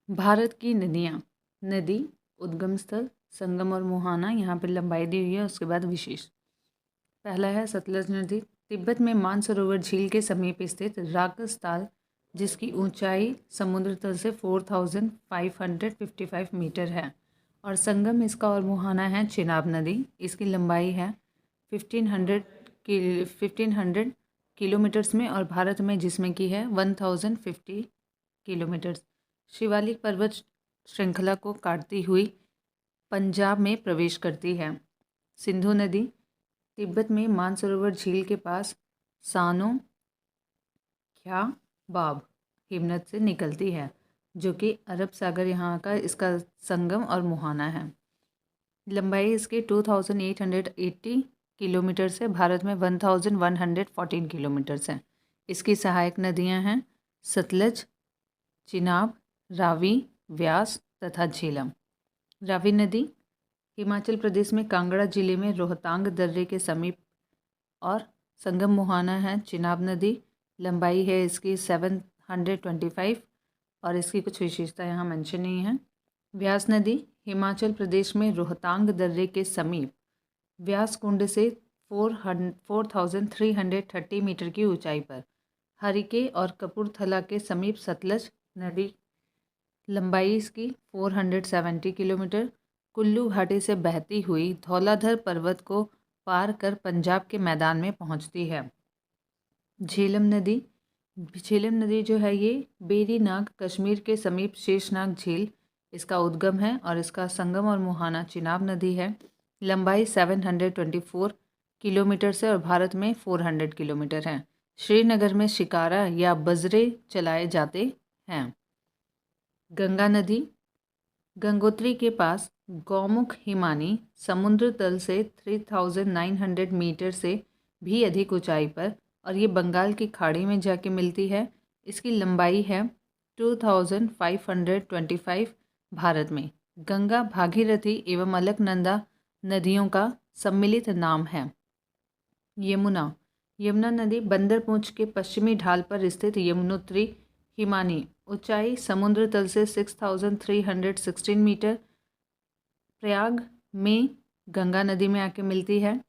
भारत की नदियाँ। नदी, उद्गम स्थल, संगम और मुहाना, यहाँ पर लंबाई दी हुई है। उसके बाद विशेष। पहला है सतलज नदी। तिब्बत में मानसरोवर झील के समीप स्थित राकस ताल, जिसकी ऊंचाई समुद्र तल से 4555 मीटर है। और संगम इसका और मुहाना है चिनाब नदी। इसकी लंबाई है 1500 किलोमीटर्स में, और भारत में जिसमें की है 1050 किलोमीटर्स। शिवालिक पर्वत श्रृंखला को काटती हुई पंजाब में प्रवेश करती है। सिंधु नदी तिब्बत में मानसरोवर झील के पास सानो ख्याबाब हिमनद से निकलती है, जो कि अरब सागर यहाँ का इसका संगम और मुहाना है। लंबाई इसकी 2880 किलोमीटर से, भारत में 1114 किलोमीटर है। इसकी सहायक नदियाँ हैं सतलज, चिनाब, रावी, व्यास तथा झेलम। रावी नदी हिमाचल प्रदेश में कांगड़ा जिले में रोहतांग दर्रे के समीप, और संगम मुहाना है चिनाब नदी। लंबाई है इसकी 725, और इसकी कुछ विशेषता यहाँ मेंशन नहीं है। व्यास नदी हिमाचल प्रदेश में रोहतांग दर्रे के समीप व्यास कुंड से 4330 मीटर की ऊंचाई पर, हरिके और कपूरथला के समीप सतलज नदी। लंबाई इसकी 470 किलोमीटर कुल्लू घाटी से बहती हुई धौलाधर पर्वत को पार कर पंजाब के मैदान में पहुंचती है। झेलम नदी जो है ये बेरीनाग कश्मीर के समीप शेषनाग झील इसका उद्गम है, और इसका संगम और मुहाना चिनाब नदी है। लंबाई 724 किलोमीटर से, और भारत में 400 किलोमीटर है। श्रीनगर में शिकारा या बजरे चलाए जाते हैं। गंगा नदी गंगोत्री के पास गौमुख हिमानी समुद्र तल से 3900 मीटर से भी अधिक ऊंचाई पर, और ये बंगाल की खाड़ी में जाके मिलती है। इसकी लंबाई है 2525। भारत में गंगा, भागीरथी एवं अलकनंदा नदियों का सम्मिलित नाम है। यमुना नदी बंदरपूंछ के पश्चिमी ढाल पर स्थित यमुनोत्री हिमानी, ऊंचाई समुद्र तल से 6316 मीटर, प्रयाग में गंगा नदी में आके मिलती है।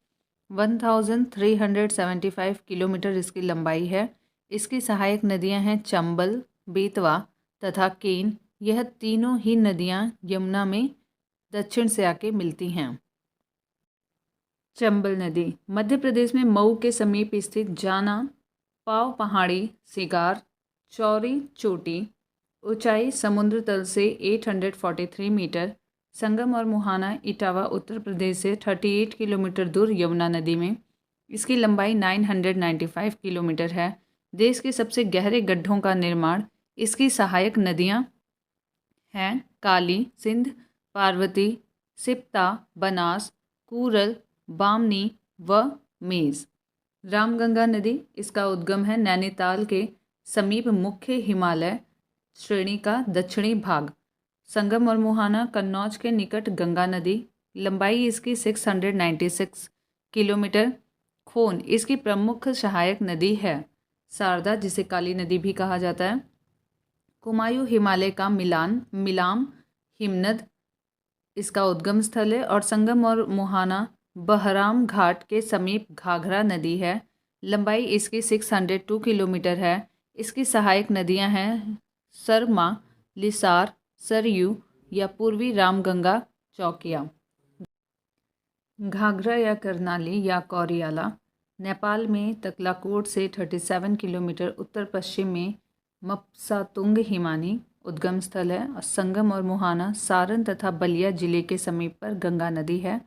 1375 किलोमीटर इसकी लंबाई है। इसकी सहायक नदियां हैं चंबल, बेतवा तथा केन। यह तीनों ही नदियां यमुना में दक्षिण से आके मिलती हैं। चंबल नदी मध्य प्रदेश में मऊ के समीप स्थित जाना, पाव पहाड़ी, सिगार, चौरी चोटी, ऊंचाई समुद्र तल से 843 मीटर। संगम और मुहाना इटावा उत्तर प्रदेश से 38 किलोमीटर दूर यमुना नदी में। इसकी लंबाई 995 किलोमीटर है। देश के सबसे गहरे गड्ढों का निर्माण इसकी सहायक नदियां हैं काली, सिंध, पार्वती, सिप्ता, बनास, कूरल, बामनी व मेज। रामगंगा नदी इसका उद्गम है नैनीताल के समीप मुख्य हिमालय श्रेणी का दक्षिणी भाग। संगम और मुहाना कन्नौज के निकट गंगा नदी। लंबाई इसकी 696 किलोमीटर। खोन इसकी प्रमुख सहायक नदी है। शारदा, जिसे काली नदी भी कहा जाता है। कुमायूं हिमालय का मिलाम हिमनद इसका उद्गम स्थल है, और संगम और मुहाना बहराम घाट के समीप घाघरा नदी है। लंबाई इसकी 602 किलोमीटर है। इसकी सहायक नदियां हैं सरमा, लिसार, सरयू या पूर्वी रामगंगा चौकिया। घाघरा या करनाली या कौरियाला नेपाल में तकलाकोट से 37 किलोमीटर उत्तर पश्चिम में मप्सातुंग हिमानी उद्गम स्थल है। और संगम और मुहाना सारण तथा बलिया जिले के समीप पर गंगा नदी है,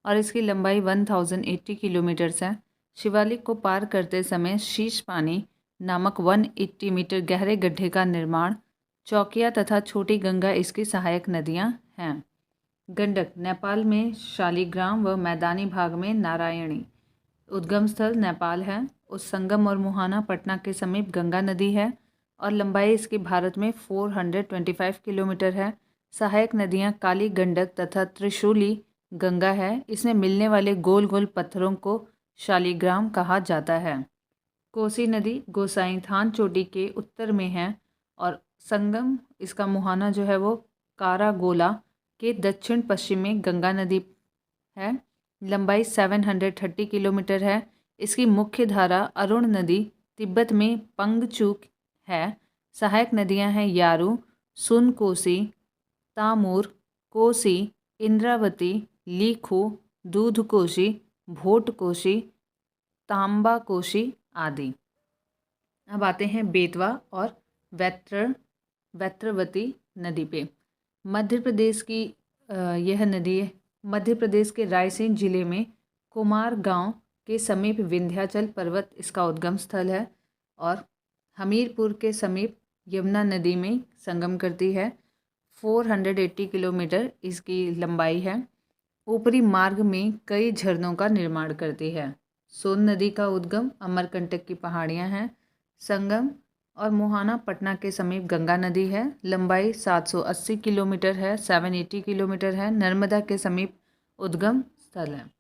और इसकी लंबाई 1080 किलोमीटर है। शिवालिक को पार करते समय शीश पानी नामक 180 मीटर गहरे गड्ढे का निर्माण। चौकिया तथा छोटी गंगा इसकी सहायक नदियां हैं। गंडक नेपाल में शालिग्राम व मैदानी भाग में नारायणी उद्गम स्थल नेपाल है। उस संगम और मुहाना पटना के समीप गंगा नदी है, और लंबाई इसकी भारत में 425 किलोमीटर है। सहायक नदियां काली गंडक तथा त्रिशूली गंगा है। इसमें मिलने वाले गोल गोल पत्थरों को शालिग्राम कहा जाता है। कोसी नदी गोसाईथान चोटी के उत्तर में है, और संगम इसका मुहाना जो है वो कारागोला के दक्षिण पश्चिम में गंगा नदी है। लंबाई 730 किलोमीटर है। इसकी मुख्य धारा अरुण नदी तिब्बत में पंगचूक है। सहायक नदियां हैं यारू, सुनकोसी, तामूर, कोसी, इंद्रावती, लीखू, दूधकोशी, भोटकोशी, तांबाकोशी आदि। अब आते हैं बेतवा और वैत्रवती नदी पे। मध्य प्रदेश की यह नदी मध्य प्रदेश के रायसेन जिले में कुमार गांव के समीप विंध्याचल पर्वत इसका उद्गम स्थल है और हमीरपुर के समीप यमुना नदी में संगम करती है। 480 किलोमीटर इसकी लंबाई है। ऊपरी मार्ग में कई झरनों का निर्माण करती है। सोन नदी का उद्गम अमरकंटक की पहाड़ियाँ हैं। संगम और मुहाना पटना के समीप गंगा नदी है। लंबाई 780 किलोमीटर है, 780 किलोमीटर है। नर्मदा के समीप उद्गम स्थल है।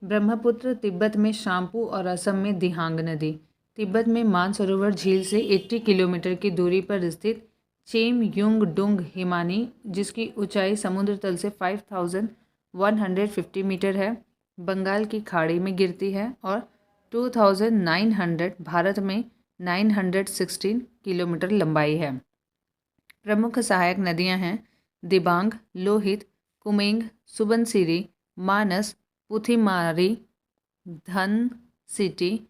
ब्रह्मपुत्र तिब्बत में शाम्पू और असम में दिहांग नदी। तिब्बत में मानसरोवर झील से 80 किलोमीटर की दूरी पर स्थित चेम युंग डुंग हिमानी, जिसकी ऊंचाई समुद्र तल से 5150 मीटर है, बंगाल की खाड़ी में गिरती है और 2900 भारत में 916 किलोमीटर लंबाई है। प्रमुख सहायक नदियां हैं दिबांग, लोहित, कुमेंग, सुबनसिरी, मानस, पुथिमारी, धन सिटी,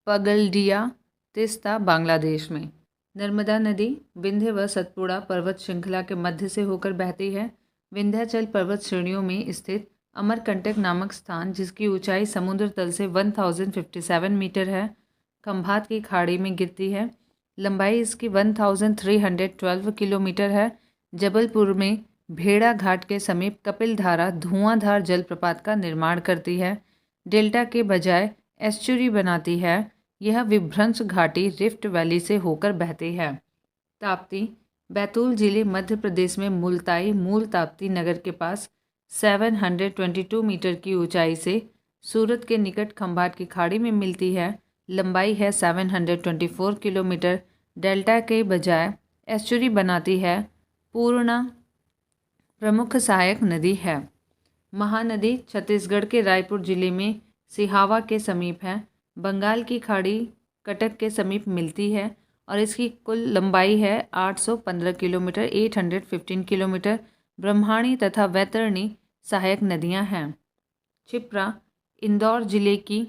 पगलडिया, तिस्ता बांग्लादेश में। नर्मदा नदी विंध्य व सतपुड़ा पर्वत श्रृंखला के मध्य से होकर बहती है। विंध्याचल पर्वत श्रेणियों में स्थित अमरकंटक नामक स्थान, जिसकी ऊंचाई समुद्र तल से 1057 मीटर है, खंभात की खाड़ी में गिरती है। लंबाई इसकी 1312 किलोमीटर है। जबलपुर में भेड़ा घाट के समीप कपिलधारा धुआंधार जलप्रपात का निर्माण करती है। डेल्टा के बजाय एस्चुरी बनाती है। यह विभ्रंश घाटी रिफ्ट वैली से होकर बहती है। ताप्ती बैतूल जिले मध्य प्रदेश में मुल्ताई मूल ताप्ती नगर के पास 722 मीटर की ऊंचाई से सूरत के निकट खंभात की खाड़ी में मिलती है। लंबाई है 724 किलोमीटर। डेल्टा के बजाय एस्चुरी बनाती है। पूर्णा प्रमुख सहायक नदी है। महानदी छत्तीसगढ़ के रायपुर जिले में सिहावा के समीप है। बंगाल की खाड़ी कटक के समीप मिलती है और इसकी कुल लंबाई है 815 किलोमीटर, 815 किलोमीटर। ब्रह्माणी तथा वैतरणी सहायक नदियां हैं। क्षिप्रा इंदौर जिले की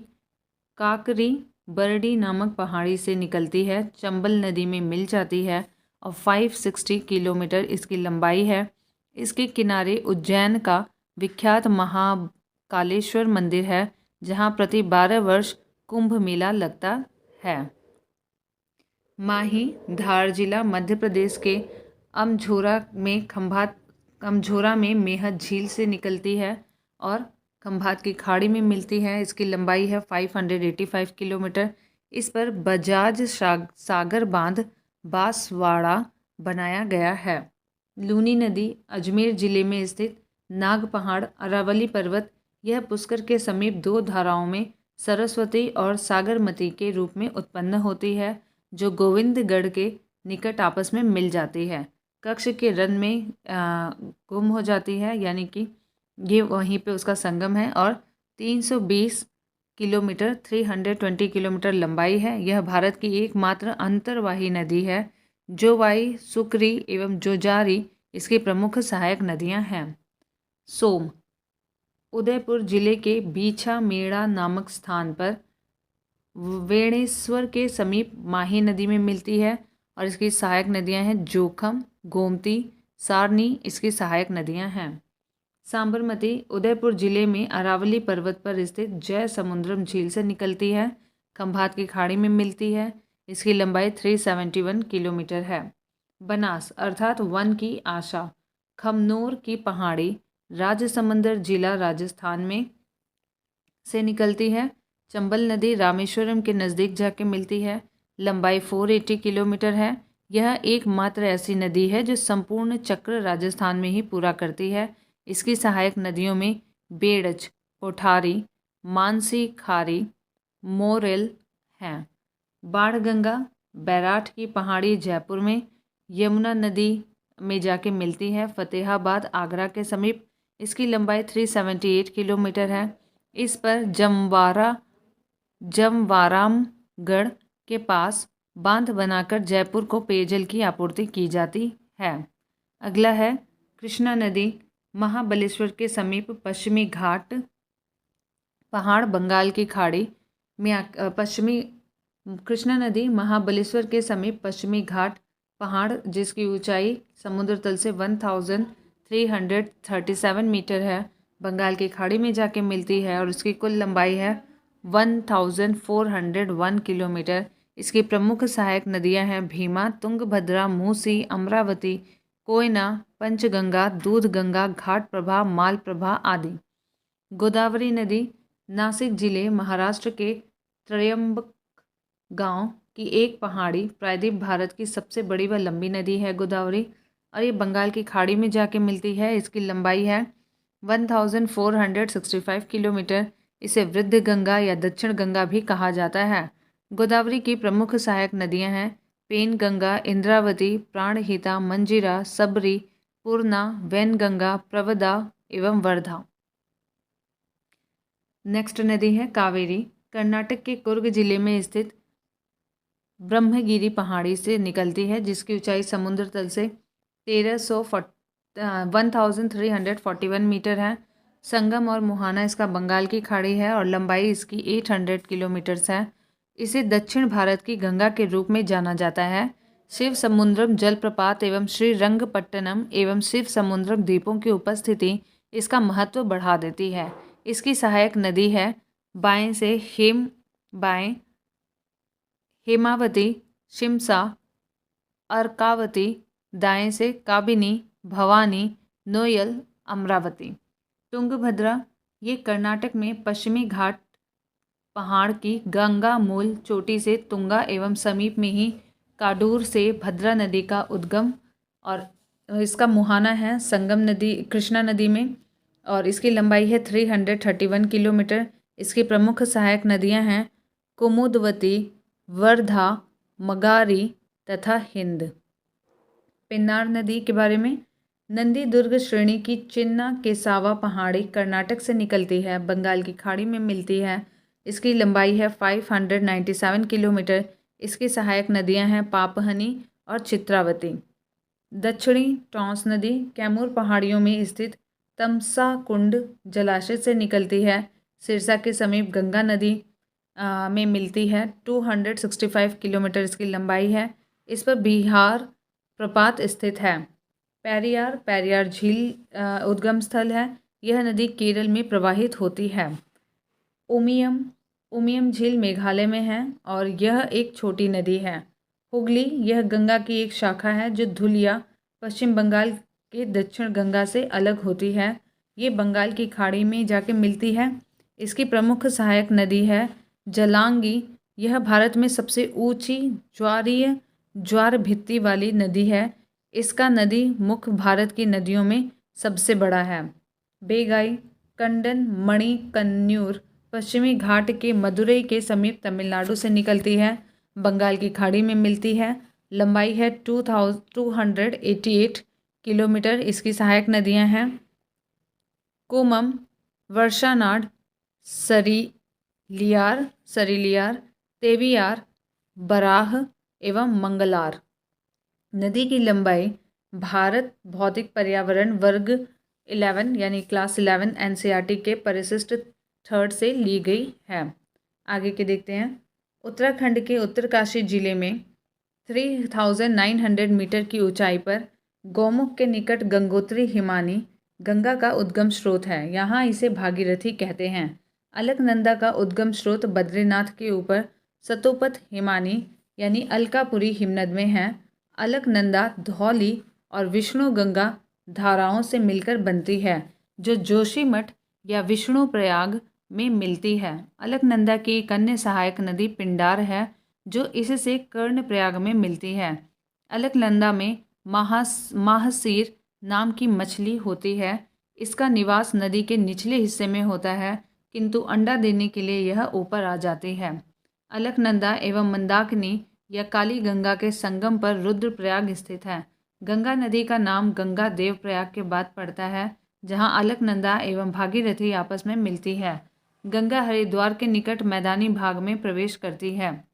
काकरी बरडी नामक पहाड़ी से निकलती है, चंबल नदी में मिल जाती है और 560 किलोमीटर इसकी लंबाई है। इसके किनारे उज्जैन का विख्यात महाकालेश्वर मंदिर है, जहां प्रति 12 वर्ष कुंभ मेला लगता है। माही धार जिला मध्य प्रदेश के अमझोरा में मेहत झील से निकलती है और खंभात की खाड़ी में मिलती है। इसकी लंबाई है 585 किलोमीटर। इस पर बजाज सागर बांध बांसवाड़ा बनाया गया है। लूनी नदी अजमेर जिले में स्थित नाग पहाड़ अरावली पर्वत, यह पुष्कर के समीप दो धाराओं में सरस्वती और सागरमती के रूप में उत्पन्न होती है, जो गोविंदगढ़ के निकट आपस में मिल जाती है। कक्ष के रन में गुम हो जाती है, यानी कि ये वहीं पे उसका संगम है और 320 किलोमीटर 320 किलोमीटर लंबाई है। यह भारत की एकमात्र अंतर्वाही नदी है। जोवाई, सुकरी एवं जोजारी इसकी प्रमुख सहायक नदियां हैं। सोम उदयपुर जिले के बीछा मेड़ा नामक स्थान पर वेणेश्वर के समीप माही नदी में मिलती है और इसकी सहायक नदियां हैं जोखम, गोमती, सारनी इसकी सहायक नदियां हैं। सांबरमती उदयपुर जिले में अरावली पर्वत पर स्थित जय समुद्रम झील से निकलती है, खंभात की खाड़ी में मिलती है। इसकी लंबाई 371 किलोमीटर है। बनास अर्थात वन की आशा खमनोर की पहाड़ी राजसमंदर जिला राजस्थान में से निकलती है। चंबल नदी रामेश्वरम के नज़दीक जाके मिलती है। लंबाई 480 किलोमीटर है। यह एकमात्र ऐसी नदी है जो संपूर्ण चक्र राजस्थान में ही पूरा करती है। इसकी सहायक नदियों में बेड़च, कोठारी, मानसी खारी, मोरेल हैं। बाणगंगा बैराठ की पहाड़ी जयपुर में, यमुना नदी में जाके मिलती है फतेहाबाद आगरा के समीप। इसकी लंबाई 378 किलोमीटर है। इस पर जमवारामगढ़ के पास बांध बनाकर जयपुर को पेयजल की आपूर्ति की जाती है। अगला है कृष्णा नदी, महाबलेश्वर के समीप पश्चिमी घाट पहाड़ बंगाल की खाड़ी में पश्चिमी कृष्णा नदी महाबलेश्वर के समीप पश्चिमी घाट पहाड़ जिसकी ऊंचाई समुद्र तल से 1337 मीटर है, बंगाल की खाड़ी में जाके मिलती है और इसकी कुल लंबाई है 1401 किलोमीटर। इसकी प्रमुख सहायक नदियां हैं भीमा, तुंगभद्रा, मूसी, अमरावती, कोयना, पंचगंगा, दूधगंगा, घाट प्रभा, मालप्रभा आदि। गोदावरी नदी नासिक जिले महाराष्ट्र के त्रयंबक गांव की एक पहाड़ी प्रायद्वीप भारत की सबसे बड़ी व लंबी नदी है गोदावरी, और ये बंगाल की खाड़ी में जाके मिलती है। इसकी लंबाई है 1465 किलोमीटर। इसे वृद्ध गंगा या दक्षिण गंगा भी कहा जाता है। गोदावरी की प्रमुख सहायक नदियां हैं पेनगंगा, इंद्रावती, प्राणहिता, मंजीरा, सबरी, पूर्णा, वैनगंगा, प्रवदा एवं वर्धा। नेक्स्ट नदी है कावेरी, कर्नाटक के कुर्ग जिले में स्थित ब्रह्मगिरी पहाड़ी से निकलती है जिसकी ऊंचाई समुद्र तल से 1341 मीटर है। संगम और मुहाना इसका बंगाल की खाड़ी है और लंबाई इसकी 800 किलोमीटर है। इसे दक्षिण भारत की गंगा के रूप में जाना जाता है। शिव समुद्रम जलप्रपात एवं श्री रंगपट्टनम एवं शिव समुद्रम द्वीपों की उपस्थिति इसका महत्व बढ़ा देती है। इसकी सहायक नदी है बाएं से हेमावती, शिमसा, अर्कावती, दाएं से काबिनी, भवानी, नोयल, अमरावती। तुंगभद्रा ये कर्नाटक में पश्चिमी घाट पहाड़ की गंगा मूल चोटी से तुंगा एवं समीप में ही काडूर से भद्रा नदी का उद्गम, और इसका मुहाना है संगम नदी कृष्णा नदी में और इसकी लंबाई है 331 किलोमीटर। इसकी प्रमुख सहायक नदियां हैं कुमुदवती, वर्धा, मगारी तथा हिंद। पेन्नार नदी के बारे में, नंदी दुर्ग श्रेणी की चिन्ना केसावा पहाड़ी कर्नाटक से निकलती है, बंगाल की खाड़ी में मिलती है। इसकी लंबाई है 597 किलोमीटर। इसकी सहायक नदियां हैं पापहनी और चित्रावती। दक्षिणी टॉन्स नदी कैमूर पहाड़ियों में स्थित तमसा कुंड जलाशय से निकलती है, सिरसा के समीप गंगा नदी में मिलती है। 265 किलोमीटर इसकी लंबाई है। इस पर बिहार प्रपात स्थित है। पेरियार झील उद्गम स्थल है। यह नदी केरल में प्रवाहित होती है। उमियम झील मेघालय में है और यह एक छोटी नदी है। हुगली यह गंगा की एक शाखा है जो धुलिया पश्चिम बंगाल के दक्षिण गंगा से अलग होती है। ये बंगाल की खाड़ी में जाके मिलती है। इसकी प्रमुख सहायक नदी है जलांगी। यह भारत में सबसे ऊंची ज्वार भित्ति वाली नदी है। इसका नदी मुख भारत की नदियों में सबसे बड़ा है। बेगाई कंडन मणि कन्नूर पश्चिमी घाट के मदुरई के समीप तमिलनाडु से निकलती है, बंगाल की खाड़ी में मिलती है। लंबाई है 288 किलोमीटर। इसकी सहायक नदियां हैं कोमम, वर्षानाड, सरिलियार, तेवियार, बराह एवं मंगलार। नदी की लंबाई भारत भौतिक पर्यावरण वर्ग 11 यानी क्लास 11 एनसीईआरटी के परिशिष्ट 3 से ली गई है। आगे के देखते हैं। उत्तराखंड के उत्तरकाशी जिले में 3900 मीटर की ऊंचाई पर गौमुख के निकट गंगोत्री हिमानी गंगा का उद्गम स्रोत है। यहाँ इसे भागीरथी कहते हैं। अलकनंदा का उद्गम स्रोत बद्रीनाथ के ऊपर सतोपथ हिमानी यानी अलकापुरी हिमनद में है। अलकनंदा धौली और विष्णु गंगा धाराओं से मिलकर बनती है जो जोशीमठ या विष्णु प्रयाग में मिलती है। अलकनंदा की एक अन्य सहायक नदी पिंडार है जो इससे कर्णप्रयाग में मिलती है। अलकनंदा में माहसीर नाम की मछली होती है। इसका निवास नदी के निचले हिस्से में होता है किंतु अंडा देने के लिए यह ऊपर आ जाती है। अलकनंदा एवं मंदाकिनी या काली गंगा के संगम पर रुद्रप्रयाग स्थित है। गंगा नदी का नाम गंगा देवप्रयाग के बाद पड़ता है, जहां अलकनंदा एवं भागीरथी आपस में मिलती है। गंगा हरिद्वार के निकट मैदानी भाग में प्रवेश करती है।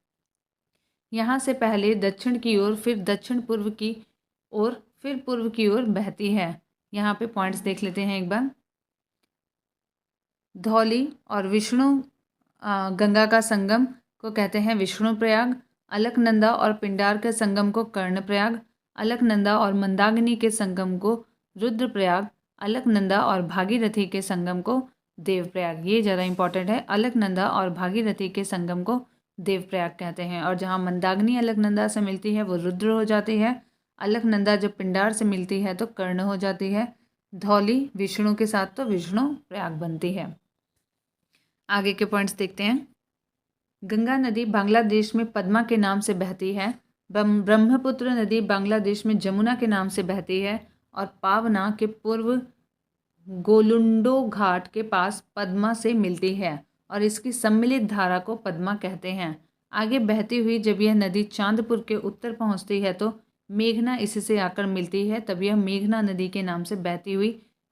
यहाँ से पहले दक्षिण की ओर, फिर दक्षिण पूर्व की ओर, फिर पूर्व की ओर बहती है। यहाँ पे पॉइंट्स देख लेते हैं एक बार। धौली और विष्णु गंगा का संगम को कहते हैं विष्णु प्रयाग। अलकनंदा और पिंडार के संगम को कर्णप्रयाग। अलकनंदा और मंदाकिनी के संगम को रुद्रप्रयाग। अलकनंदा और भागीरथी के संगम को देवप्रयाग। ये ज़्यादा इंपॉर्टेंट है। अलकनंदा और भागीरथी के संगम को देवप्रयाग कहते हैं। और जहाँ मंदाकिनी अलकनंदा से मिलती है वो रुद्र हो जाती है। अलकनंदा जब पिंडार से मिलती है तो कर्ण हो जाती है। धौली विष्णु के साथ तो विष्णु प्रयाग बनती है। आगे के पॉइंट्स देखते हैं। गंगा नदी बांग्लादेश में पद्मा के नाम से बहती है। ब्रह्मपुत्र नदी बांग्लादेश में जमुना के नाम से बहती है और पावना के पूर्व गोलुंडो घाट के पास पद्मा से मिलती है और इसकी सम्मिलित धारा को पद्मा कहते हैं। आगे बहती हुई जब यह नदी चांदपुर के उत्तर पहुंचती है तो मेघना इससे आकर मिलती है। तब यह मेघना नदी के नाम से बहती हुई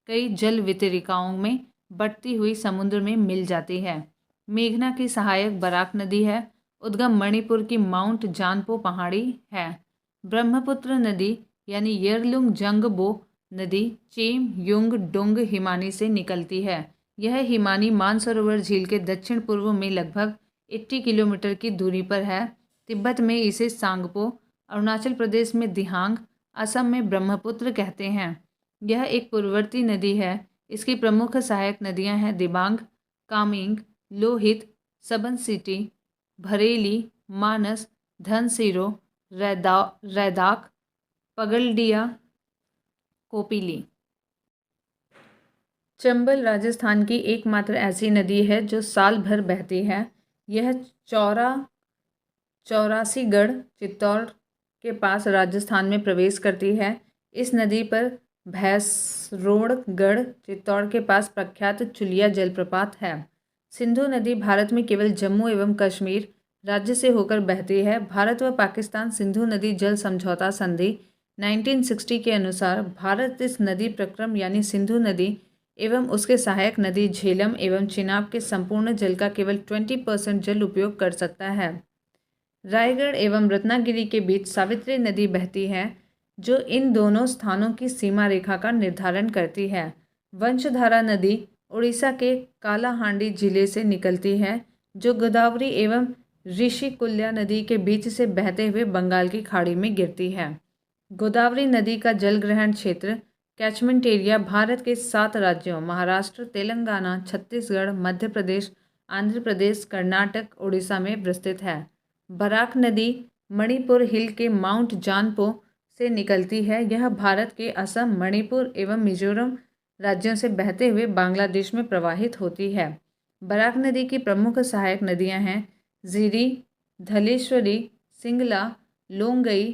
कई जल वितरिकाओं में बढ़ती हुई समुद्र में मिल जाती है। मेघना की सहायक बराक नदी है। उद्गम मणिपुर की माउंट जानपो पहाड़ी है। ब्रह्मपुत्र नदी यानी यरलुंग जंगबो नदी चेम युंग डुंग हिमानी से निकलती है। यह हिमानी मानसरोवर झील के दक्षिण पूर्व में लगभग 80 किलोमीटर की दूरी पर है। तिब्बत में इसे सांगपो, अरुणाचल प्रदेश में दिहांग, असम में ब्रह्मपुत्र कहते हैं। यह एक पूर्ववर्ती नदी है। इसकी प्रमुख सहायक नदियां हैं दिबांग, कामेंग, लोहित, सबनसिटी, भरेली, मानस, धनसिरो, रैदाक, पगलडिया, कोपिली। चंबल राजस्थान की एकमात्र ऐसी नदी है जो साल भर बहती है। यह चौरासीगढ़ चित्तौड़ के पास राजस्थान में प्रवेश करती है। इस नदी पर भैंसरोड़गढ़ चित्तौड़ के पास प्रख्यात चुलिया जलप्रपात है। सिंधु नदी भारत में केवल जम्मू एवं कश्मीर राज्य से होकर बहती है। भारत व पाकिस्तान सिंधु नदी जल समझौता संधि 1960 के अनुसार भारत इस नदी प्रक्रम यानी सिंधु नदी एवं उसके सहायक नदी झेलम एवं चिनाब के संपूर्ण जल का केवल 20% जल उपयोग कर सकता है। रायगढ़ एवं रत्नागिरी के बीच सावित्री नदी बहती है जो इन दोनों स्थानों की सीमा रेखा का निर्धारण करती है। वंशधारा नदी उड़ीसा के कालाहांडी जिले से निकलती है जो गोदावरी एवं ऋषिकुल्या नदी के बीच से बहते हुए बंगाल की खाड़ी में गिरती है। गोदावरी नदी का जलग्रहण क्षेत्र कैचमेंट एरिया भारत के 7 राज्यों महाराष्ट्र, तेलंगाना, छत्तीसगढ़, मध्य प्रदेश, आंध्र प्रदेश, कर्नाटक, उड़ीसा में विस्तृत है। बराक नदी मणिपुर हिल के माउंट जानपो से निकलती है। यह भारत के असम, मणिपुर एवं मिजोरम राज्यों से बहते हुए बांग्लादेश में प्रवाहित होती है। बराक नदी की प्रमुख सहायक नदियां हैं जीरी, धलेश्वरी, सिंगला, लोंगई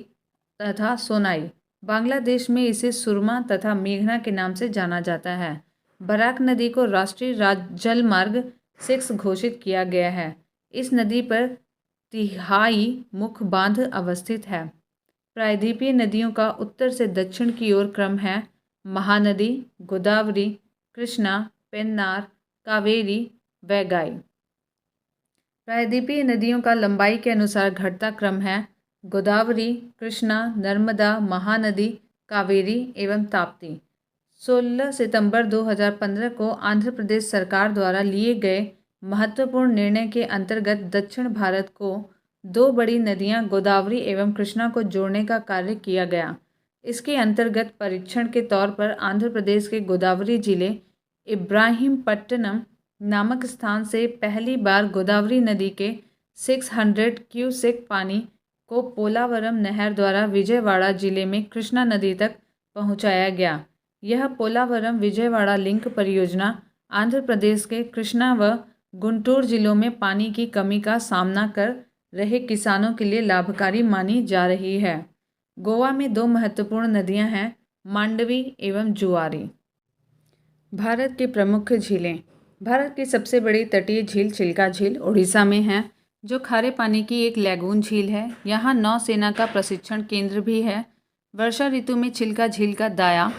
तथा सोनाई। बांग्लादेश में इसे सुरमा तथा मेघना के नाम से जाना जाता है। बराक नदी को राष्ट्रीय जलमार्ग 6 घोषित किया गया है। इस नदी पर 3 मुख्य बांध अवस्थित है। प्रायद्वीपीय नदियों का उत्तर से दक्षिण की ओर क्रम है महानदी, गोदावरी, कृष्णा, पेन्नार, कावेरी, वैगाई। प्रायद्वीपीय नदियों का लंबाई के अनुसार घटता क्रम है गोदावरी, कृष्णा, नर्मदा, महानदी, कावेरी एवं ताप्ती। 16 सितंबर 2015 को आंध्र प्रदेश सरकार द्वारा लिए गए महत्वपूर्ण निर्णय के अंतर्गत दक्षिण भारत को 2 बड़ी नदियां गोदावरी एवं कृष्णा को जोड़ने का कार्य किया गया। इसके अंतर्गत परीक्षण के तौर पर आंध्र प्रदेश के गोदावरी जिले इब्राहीमपट्टनम नामक स्थान से पहली बार गोदावरी नदी के 600 क्यूसेक पानी को पोलावरम नहर द्वारा विजयवाड़ा जिले में कृष्णा नदी तक पहुंचाया गया। यह पोलावरम विजयवाड़ा लिंक परियोजना आंध्र प्रदेश के कृष्णा व गुंटूर जिलों में पानी की कमी का सामना कर रहे किसानों के लिए लाभकारी मानी जा रही है। गोवा में 2 महत्वपूर्ण नदियां हैं मांडवी एवं जुआरी। भारत की प्रमुख झीलें। भारत की सबसे बड़ी तटीय झील चिल्का झील उड़ीसा में है जो खारे पानी की एक लैगून झील है। यहाँ नौसेना का प्रशिक्षण केंद्र भी है। वर्षा ऋतु में चिल्का झील का दाया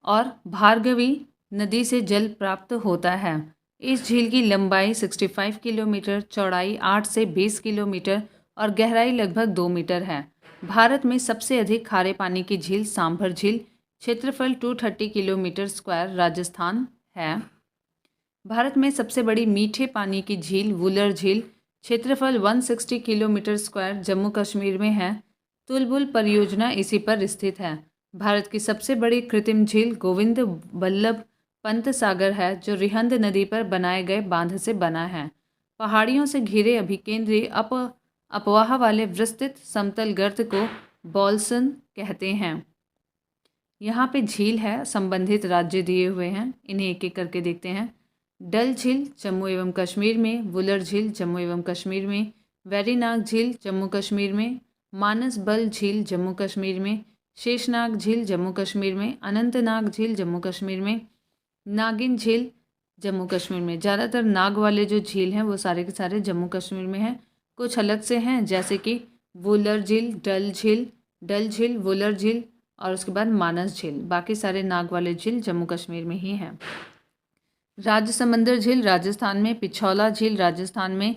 और भार्गवी नदी से जल प्राप्त होता है। इस झील की लंबाई 65 किलोमीटर, चौड़ाई 8 से 20 किलोमीटर और गहराई लगभग 2 मीटर है। भारत में सबसे अधिक खारे पानी की झील सांभर झील, क्षेत्रफल 230 किलोमीटर स्क्वायर, राजस्थान है। भारत में सबसे बड़ी मीठे पानी की झील वुलर झील, क्षेत्रफल 160 किलोमीटर स्क्वायर, जम्मू कश्मीर में है। तुलबुल परियोजना इसी पर स्थित है। भारत की सबसे बड़ी कृत्रिम झील गोविंद बल्लभ पंत सागर है, जो रिहंद नदी पर बनाए गए बांध से बना है। पहाड़ियों से घिरे अभिकेंद्री अपवाह वाले विस्तृत समतल गर्त को बॉल्सन कहते हैं। यहाँ पे झील है, संबंधित राज्य दिए हुए हैं, इन्हें एक एक करके देखते हैं। डल झील जम्मू एवं कश्मीर में, वुलर झील जम्मू एवं कश्मीर में, वेरीनाग झील जम्मू कश्मीर में, मानसबल झील जम्मू कश्मीर में, शेषनाग झील जम्मू कश्मीर में, अनंतनाग झील जम्मू कश्मीर में, नागिन झील जम्मू कश्मीर में। ज़्यादातर नाग वाले जो झील हैं वो सारे के सारे जम्मू कश्मीर में हैं। कुछ अलग से हैं, जैसे कि वुलर झील, डल झील, वुलर झील और उसके बाद मानस झील। बाकी सारे नाग वाले झील जम्मू कश्मीर में ही हैं। राजसमंदर झील राजस्थान में, पिछौला झील राजस्थान में,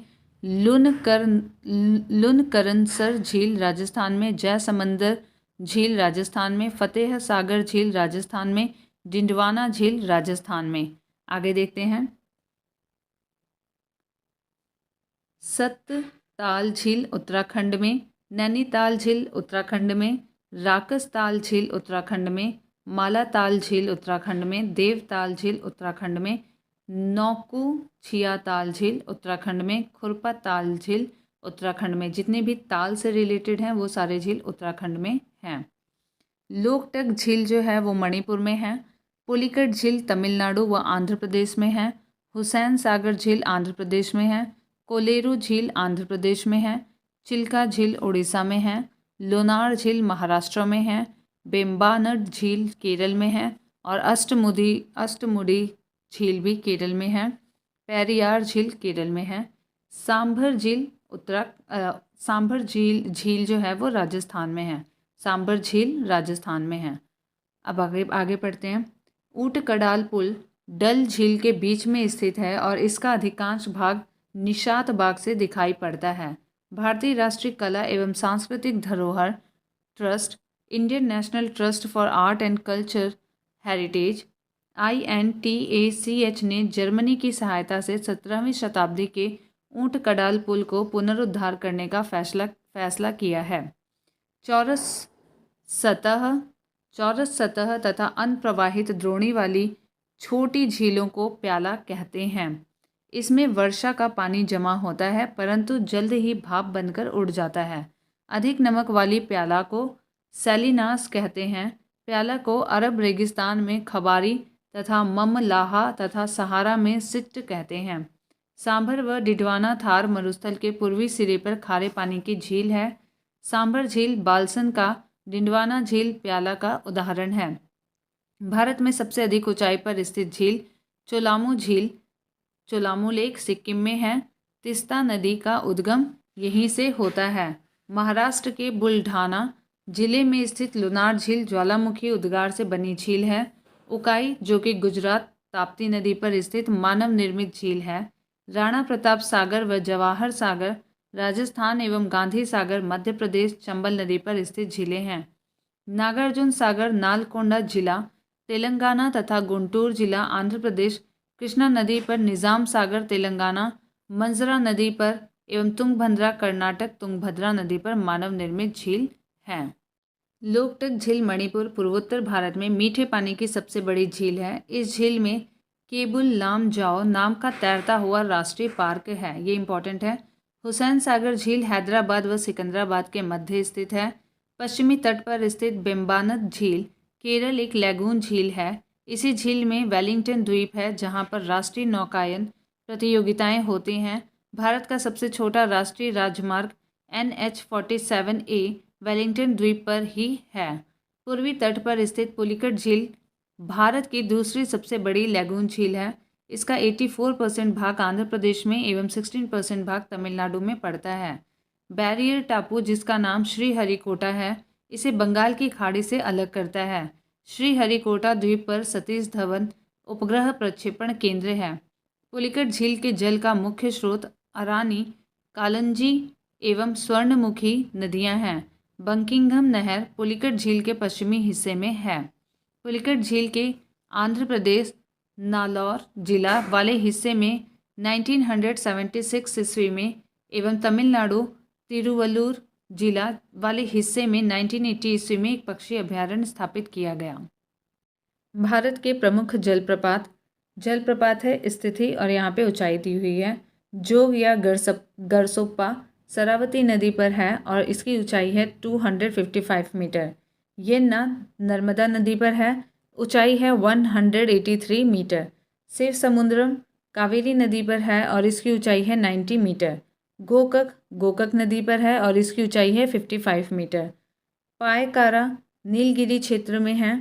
लुनकरनसर झील राजस्थान में, जयसमंदर झील राजस्थान में, फतेह सागर झील राजस्थान में, डिंडवाना झील राजस्थान में। आगे देखते हैं। सतताल झील उत्तराखंड में, नैनीताल झील उत्तराखंड में, राकसताल झील उत्तराखंड में, मालाताल झील उत्तराखंड में, देवताल झील उत्तराखंड में, नौकुचिया ताल झील उत्तराखंड में, खुरपा ताल झील उत्तराखंड में। जितने भी ताल से रिलेटेड हैं वो सारे झील उत्तराखंड में हैं। लोकटक झील जो है वो मणिपुर में है। पुलिकट झील तमिलनाडु व आंध्र प्रदेश में है। हुसैन सागर झील आंध्र प्रदेश में है। कोलेरू झील आंध्र प्रदेश में है। चिल्का झील उड़ीसा में है। लोनार झील महाराष्ट्र में है। बेम्बानड झील केरल में है और अष्टमुडी झील भी केरल में है। पेरियार झील केरल में है। सांभर झील जो है वो राजस्थान में है। सांभर झील राजस्थान में है। अब आगे पढ़ते हैं। ऊंट-कडाल पुल डल झील के बीच में स्थित है और इसका अधिकांश भाग निशात बाग से दिखाई पड़ता है। भारतीय राष्ट्रीय कला एवं सांस्कृतिक धरोहर trust, Indian national trust for art and culture heritage INTACH ने जर्मनी की सहायता से 17वीं शताब्दी के ऊंट-कडाल पुल को पुनरुद्धार करने का फैसला किया है। चौरस सतह तथा अनप्रवाहित द्रोणी वाली छोटी झीलों को प्याला कहते हैं। इसमें वर्षा का पानी जमा होता है परंतु जल्द ही भाप बनकर उड़ जाता है। अधिक नमक वाली प्याला को सैलिनास कहते हैं। प्याला को अरब रेगिस्तान में खबारी तथा ममलाहा तथा सहारा में सिट्ट कहते हैं। सांभर व डिडवाना थार मरुस्थल के पूर्वी सिरे पर खारे पानी की झील है। सांभर झील बाल्सन का, डिंडवाना झील प्याला का उदाहरण है। भारत में सबसे अधिक ऊंचाई पर स्थित झील चोलामू लेक सिक्किम में है। तिस्ता नदी का उद्गम यहीं से होता है। महाराष्ट्र के बुलढाना जिले में स्थित लुनार झील ज्वालामुखी उद्गार से बनी झील है। उकाई जो कि गुजरात ताप्ती नदी पर स्थित मानव निर्मित झील है। राणा प्रताप सागर व जवाहर सागर राजस्थान एवं गांधी सागर मध्य प्रदेश चंबल नदी पर स्थित झीलें हैं। नागार्जुन सागर नालकोंडा जिला तेलंगाना तथा गुंटूर जिला आंध्र प्रदेश, कृष्णा नदी पर निजाम सागर तेलंगाना, मंजरा नदी पर एवं तुंगभद्रा कर्नाटक तुंगभद्रा नदी पर मानव निर्मित झील है। लोकटक झील मणिपुर पूर्वोत्तर भारत में मीठे पानी की सबसे बड़ी झील है। इस झील में केबुल लामजाओ नाम का तैरता हुआ राष्ट्रीय पार्क है। ये इंपॉर्टेंट है। हुसैन सागर झील हैदराबाद व सिकंदराबाद के मध्य स्थित है। पश्चिमी तट पर स्थित बेम्बानद झील केरल एक लैगून झील है। इसी झील में वेलिंगटन द्वीप है जहाँ पर राष्ट्रीय नौकायन प्रतियोगिताएं होती हैं। भारत का सबसे छोटा राष्ट्रीय राजमार्ग NH-47A वेलिंगटन द्वीप पर ही है। पूर्वी तट पर स्थित पुलिकट झील भारत की दूसरी सबसे बड़ी लैगून झील है। इसका 84% भाग आंध्र प्रदेश में एवं 16% भाग तमिलनाडु में पड़ता है। बैरियर टापू, जिसका नाम श्रीहरिकोटा है, इसे बंगाल की खाड़ी से अलग करता है। श्रीहरिकोटा द्वीप पर सतीश धवन उपग्रह प्रक्षेपण केंद्र है। पुलिकट झील के जल का मुख्य स्रोत अरानी, कालंजी एवं स्वर्णमुखी नदियां हैं। बंकिंघम नहर पुलिकट झील के पश्चिमी हिस्से में है। पुलिकट झील के आंध्र प्रदेश नालौर जिला वाले हिस्से में 1976 ईस्वी में एवं तमिलनाडु तिरुवल्लुर जिला वाले हिस्से में 1980 ईस्वी में एक पक्षी अभयारण्य स्थापित किया गया। भारत के प्रमुख जलप्रपात है स्थिति और यहाँ पे ऊंचाई दी हुई है। जोग या गरसोप्पा शरावती नदी पर है और इसकी ऊंचाई है 255 मीटर। येन्ना नर्मदा नदी पर है, ऊंचाई है 183 मीटर। शिव समुद्रम कावेरी नदी पर है और इसकी ऊंचाई है 90 मीटर। गोकक नदी पर है और इसकी ऊंचाई है 55 मीटर। पायकारा नीलगिरी क्षेत्र में है।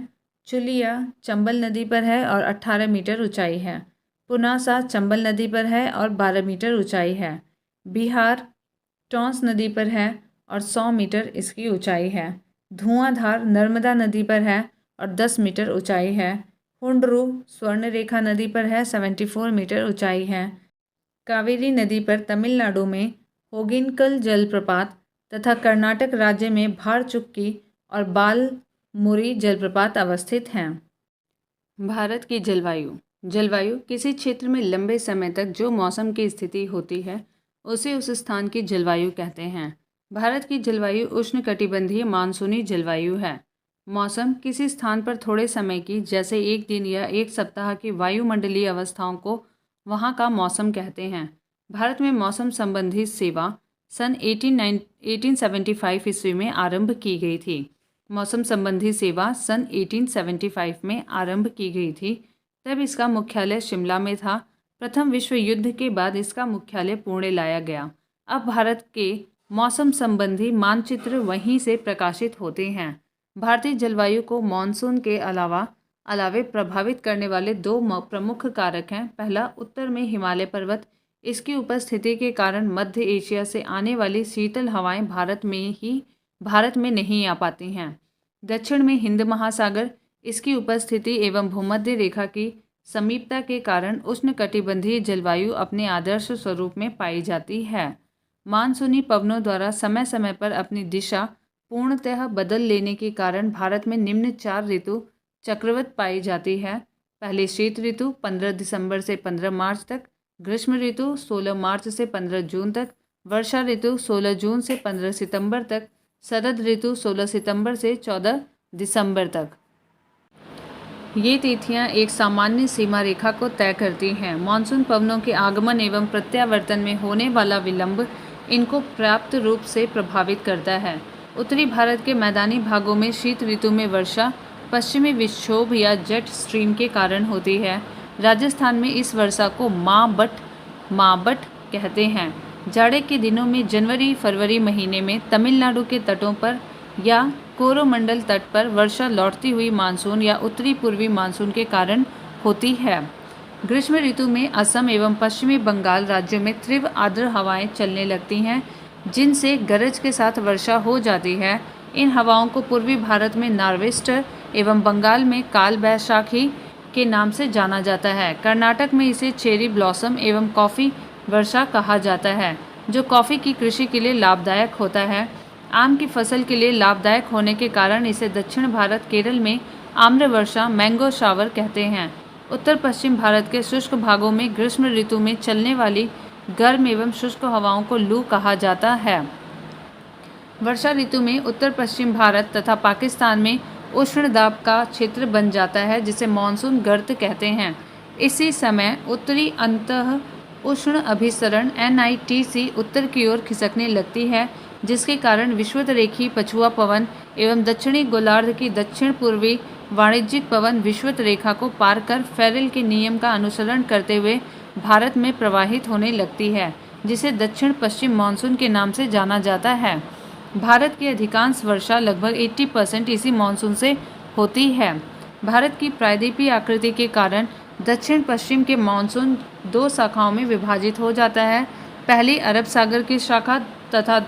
चुलिया चंबल नदी पर है और 18 मीटर ऊंचाई है। पुनासा चंबल नदी पर है और 12 मीटर ऊंचाई है। बिहार टॉन्स नदी पर है और 100 मीटर इसकी ऊंचाई है। धुआंधार नर्मदा नदी पर है और 10 मीटर ऊंचाई है। हुंडरू स्वर्णरेखा नदी पर है, 74 मीटर ऊंचाई है। कावेरी नदी पर तमिलनाडु में होगिनकल जलप्रपात तथा कर्नाटक राज्य में भारचुक्की और बालमुरी जलप्रपात अवस्थित हैं। भारत की जलवायु किसी क्षेत्र में लंबे समय तक जो मौसम की स्थिति होती है उसे उस स्थान की जलवायु कहते हैं। भारत की जलवायु उष्णकटिबंधीय मानसूनी जलवायु है। मौसम किसी स्थान पर थोड़े समय की, जैसे एक दिन या एक सप्ताह की वायुमंडलीय अवस्थाओं को वहाँ का मौसम कहते हैं। भारत में मौसम संबंधी सेवा सन 1875 ईस्वी में आरंभ की गई थी। मौसम संबंधी सेवा सन 1875 में आरंभ की गई थी। तब इसका मुख्यालय शिमला में था। प्रथम विश्व युद्ध के बाद इसका मुख्यालय पुणे लाया गया। अब भारत के मौसम संबंधी मानचित्र वहीं से प्रकाशित होते हैं। भारतीय जलवायु को मानसून के अलावे प्रभावित करने वाले दो प्रमुख कारक हैं। पहला, उत्तर में हिमालय पर्वत। इसकी उपस्थिति के कारण मध्य एशिया से आने वाली शीतल हवाएं भारत में नहीं आ पाती हैं। दक्षिण में हिंद महासागर। इसकी उपस्थिति एवं भूमध्य रेखा की समीपता के कारण उष्णकटिबंधीय जलवायु अपने आदर्श स्वरूप में पाई जाती है। मानसूनी पवनों द्वारा समय समय पर अपनी दिशा पूर्णतः बदल लेने के कारण भारत में निम्न 4 ऋतु चक्रवत पाई जाती है। पहले शीत ऋतु 15 दिसंबर से 15 मार्च तक, ग्रीष्म ऋतु 16 मार्च से 15 जून तक, वर्षा ऋतु 16 जून से 15 सितंबर तक, शरद ऋतु 16 सितंबर से 14 दिसंबर तक। ये तिथियां एक सामान्य सीमा रेखा को तय करती हैं। मानसून पवनों के आगमन एवं प्रत्यावर्तन में होने वाला विलंब इनको पर्याप्त रूप से प्रभावित करता है। उत्तरी भारत के मैदानी भागों में शीत ऋतु में वर्षा पश्चिमी विक्षोभ या जेट स्ट्रीम के कारण होती है। राजस्थान में इस वर्षा को माबट कहते हैं। जाड़े के दिनों में जनवरी फरवरी महीने में तमिलनाडु के तटों पर या कोरोमंडल तट पर वर्षा लौटती हुई मानसून या उत्तरी पूर्वी मानसून के कारण होती है। ग्रीष्म ऋतु में असम एवं पश्चिमी बंगाल राज्यों में तीव्र आर्द्र हवाएं चलने लगती हैं, जिनसे गरज के साथ वर्षा हो जाती है। इन हवाओं को पूर्वी भारत में नॉर्वेस्टर एवं बंगाल में काल बैसाखी के नाम से जाना जाता है। कर्नाटक में इसे चेरी ब्लॉसम एवं कॉफ़ी वर्षा कहा जाता है, जो कॉफ़ी की कृषि के लिए लाभदायक होता है। आम की फसल के लिए लाभदायक होने के कारण इसे दक्षिण भारत केरल में आम्र वर्षा मैंगो शावर कहते हैं। उत्तर पश्चिम भारत के शुष्क भागों में ग्रीष्म ऋतु में चलने वाली गर्म एवं शुष्क हवाओं को लू कहा जाता है। वर्षा ऋतु में उत्तर पश्चिम भारत तथा पाकिस्तान में उष्ण दाब का क्षेत्र बन जाता है, जिसे मानसून गर्त कहते हैं। इसी समय उत्तरी अंतः उष्ण अभिसरण NITC उत्तर की ओर खिसकने लगती है, जिसके कारण विषुवतरेखी पछुआ पवन एवं दक्षिणी गोलार्ध की दक्षिण पूर्वी वाणिज्यिक पवन विषुवत रेखा को पार कर फेरेल के नियम का अनुसरण करते हुए भारत में प्रवाहित होने लगती है, जिसे दक्षिण पश्चिम मानसून के नाम से जाना जाता है। भारत की अधिकांश वर्षा लगभग 80% इसी मानसून से होती है। भारत की प्रायद्वीपीय आकृति के कारण दक्षिण पश्चिम के मानसून दो शाखाओं में विभाजित हो जाता है। पहली अरब सागर की शाखा तथा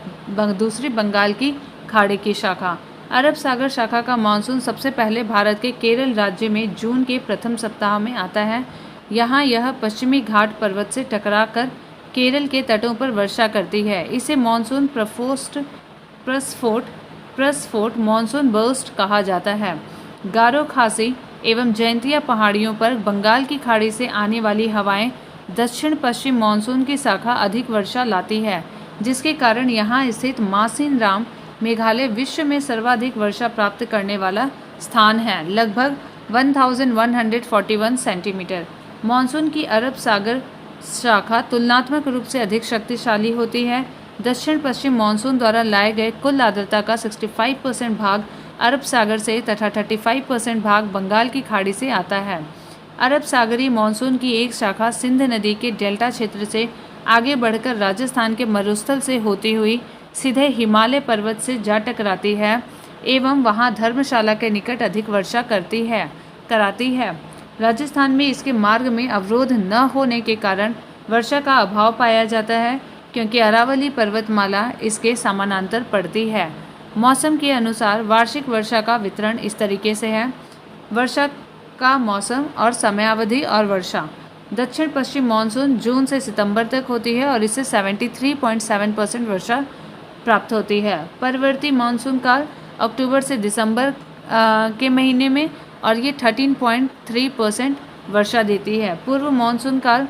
दूसरी बंगाल की खाड़ी की शाखा। अरब सागर शाखा का मानसून सबसे पहले भारत के केरल राज्य में जून के प्रथम सप्ताह में आता है। यहाँ यह पश्चिमी घाट पर्वत से टकराकर केरल के तटों पर वर्षा करती है। इसे मानसून प्रस्फोट मानसून बर्स्ट कहा जाता है। गारो खासी एवं जयंतिया पहाड़ियों पर बंगाल की खाड़ी से आने वाली हवाएं दक्षिण पश्चिम मानसून की शाखा अधिक वर्षा लाती है, जिसके कारण यहाँ स्थित मासिनराम मेघालय विश्व में सर्वाधिक वर्षा प्राप्त करने वाला स्थान है, लगभग 1141 सेंटीमीटर। मानसून की अरब सागर शाखा तुलनात्मक रूप से अधिक शक्तिशाली होती है। दक्षिण पश्चिम मानसून द्वारा लाए गए कुल आर्द्रता का 65% भाग अरब सागर से तथा 35% भाग बंगाल की खाड़ी से आता है। अरब सागरी मानसून की एक शाखा सिंध नदी के डेल्टा क्षेत्र से आगे बढ़कर राजस्थान के मरुस्थल से होती हुई सीधे हिमालय पर्वत से जा टकराती है एवं वहां धर्मशाला के निकट अधिक वर्षा कराती है। राजस्थान में इसके मार्ग में अवरोध न होने के कारण वर्षा का अभाव पाया जाता है, क्योंकि अरावली पर्वतमाला इसके समानांतर पड़ती है। मौसम के अनुसार वार्षिक वर्षा का वितरण इस तरीके से है। वर्षा का मौसम और समयावधि और वर्षा। दक्षिण पश्चिम मानसून जून से सितंबर तक होती है और इससे 73.7% वर्षा प्राप्त होती है। परवर्ती मानसून काल अक्टूबर से दिसंबर के महीने में और ये 13.3% वर्षा देती है। पूर्व मानसून काल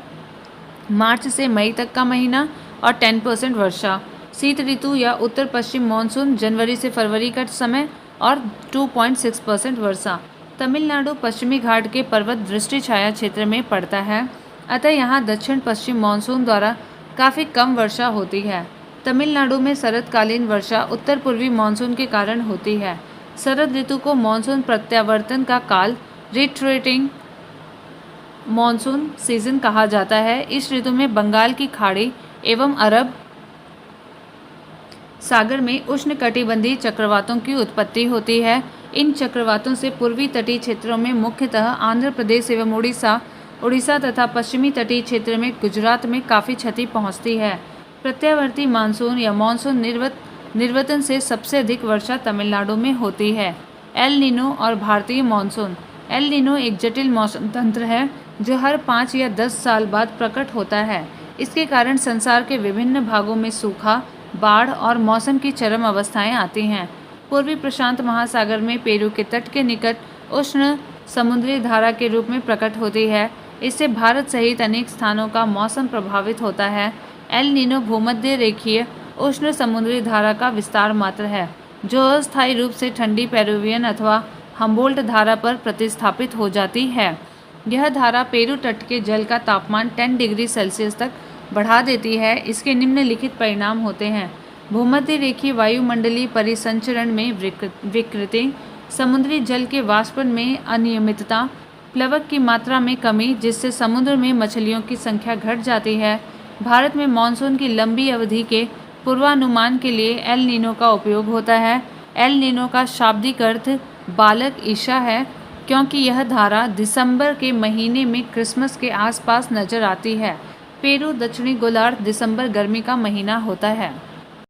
मार्च से मई तक का महीना और 10% वर्षा। शीत ऋतु या उत्तर पश्चिम मानसून जनवरी से फरवरी का समय और 2.6% वर्षा। तमिलनाडु पश्चिमी घाट के पर्वत दृष्टि छाया क्षेत्र में पड़ता है, अतः यहाँ दक्षिण पश्चिम मानसून द्वारा काफ़ी कम वर्षा होती है। तमिलनाडु में शरदकालीन वर्षा उत्तर पूर्वी मानसून के कारण होती है। शरद ऋतु को मानसून प्रत्यावर्तन का काल रिट्रेटिंग मानसून सीजन कहा जाता है। इस ऋतु में बंगाल की खाड़ी एवं अरब सागर में उष्णकटिबंधीय चक्रवातों की उत्पत्ति होती है। इन चक्रवातों से पूर्वी तटीय क्षेत्रों में मुख्यतः आंध्र प्रदेश एवं उड़ीसा तथा पश्चिमी तटीय क्षेत्र में गुजरात में काफ़ी क्षति पहुंचती है। प्रत्यावर्ती मानसून या मानसून निर्वतन से सबसे अधिक वर्षा तमिलनाडु में होती है। एल नीनो और भारतीय मानसून। एल नीनो एक जटिल मौसम तंत्र है जो हर 5 या 10 साल बाद प्रकट होता है। इसके कारण संसार के विभिन्न भागों में सूखा, बाढ़ और मौसम की चरम अवस्थाएं आती हैं। पूर्वी प्रशांत महासागर में पेरू के तट के निकट उष्ण समुद्री धारा के रूप में प्रकट होती है। इससे भारत सहित अनेक स्थानों का मौसम प्रभावित होता है। एल नीनो भूमध्य रेखीय उष्ण समुद्री धारा का विस्तार मात्र है, जो अस्थायी रूप से ठंडी पेरुवियन अथवा हम्बोल्ट धारा पर प्रतिस्थापित हो जाती है। यह धारा पेरू तट के जल का तापमान 10 डिग्री सेल्सियस तक बढ़ा देती है। इसके निम्नलिखित परिणाम होते हैं: भूमध्य रेखीय वायुमंडलीय परिसंचरण में विकृति, समुद्री जल के वाष्पन में अनियमितता, प्लवक की मात्रा में कमी जिससे समुद्र में मछलियों की संख्या घट जाती है। भारत में मानसून की लंबी अवधि के पूर्वानुमान के लिए एल नीनो का उपयोग होता है। एल नीनो का शाब्दिक अर्थ बालक ईशा है, क्योंकि यह धारा दिसंबर के महीने में क्रिसमस के आसपास नजर आती है। पेरू दक्षिणी गोलार्ध दिसंबर गर्मी का महीना होता है।